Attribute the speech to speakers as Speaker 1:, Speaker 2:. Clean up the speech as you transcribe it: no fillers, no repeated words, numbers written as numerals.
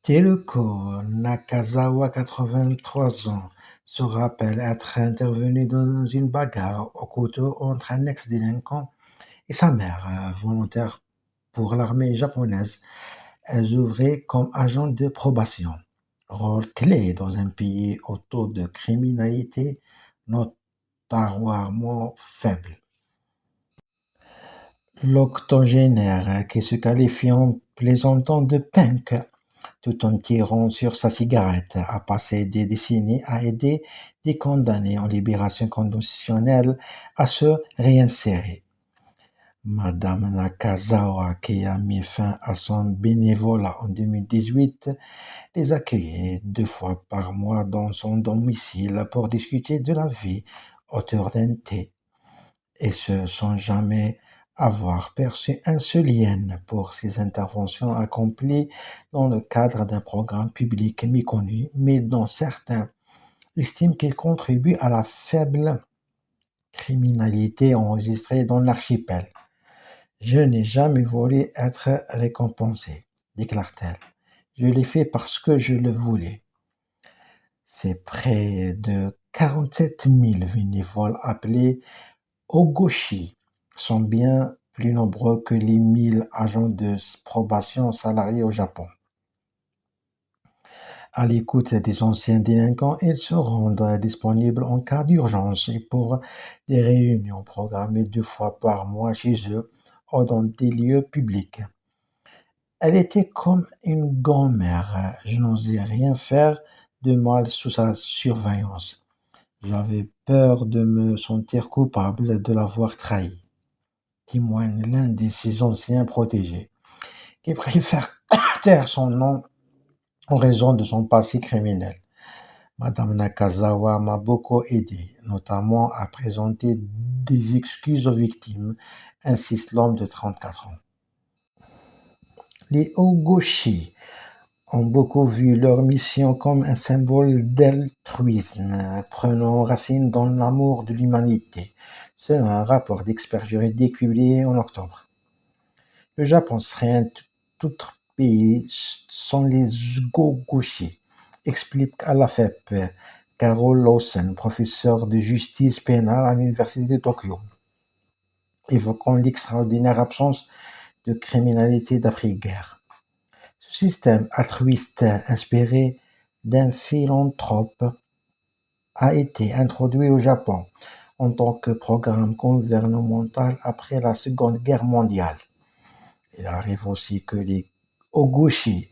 Speaker 1: Teruko Nakazawa, 83 ans, se rappelle être intervenu dans une bagarre au couteau entre un ex-délinquant et sa mère, volontaire pour l'armée japonaise. Elles ouvraient comme agents de probation, rôle clé dans un pays au taux de criminalité notoirement faible. L'octogénaire, qui se qualifie en plaisantant de punk tout en tirant sur sa cigarette, a passé des décennies à aider des condamnés en libération conditionnelle à se réinsérer. Madame Nakazawa, qui a mis fin à son bénévolat en 2018, les accueillait 2 fois par mois dans son domicile pour discuter de la vie autour d'un thé, et ce sans jamais avoir perçu un seul yen pour ses interventions accomplies dans le cadre d'un programme public méconnu, mais dont certains estiment qu'il contribue à la faible criminalité enregistrée dans l'archipel. Je n'ai jamais voulu être récompensée, déclare-t-elle. Je l'ai fait parce que je le voulais. C'est près de 47 000 bénévoles appelés Ogoshi sont bien plus nombreux que les 1000 agents de probation salariés au Japon. À l'écoute des anciens délinquants, ils se rendent disponibles en cas d'urgence et pour des réunions programmées 2 fois par mois chez eux ou dans des lieux publics. Elle était comme une grand-mère. Je n'osais rien faire de mal sous sa surveillance. J'avais peur de me sentir coupable de l'avoir trahi, témoigne l'un de ses anciens protégés, qui préfère taire son nom en raison de son passé criminel. Madame Nakazawa m'a beaucoup aidé, notamment à présenter des excuses aux victimes, insiste l'homme de 34 ans. Les Ogoshi ont beaucoup vu leur mission comme un symbole d'altruisme, prenant racine dans l'amour de l'humanité, selon un rapport d'experts juridiques publié en octobre. Le Japon serait un tout autre pays sans les Ogoshi, explique à l'AFP Carol Lawson, professeure de justice pénale à l'université de Tokyo, évoquant l'extraordinaire absence de criminalité d'après-guerre. Ce système altruiste inspiré d'un philanthrope a été introduit au Japon en tant que programme gouvernemental après la Seconde Guerre mondiale. Il arrive aussi que les Ogoshi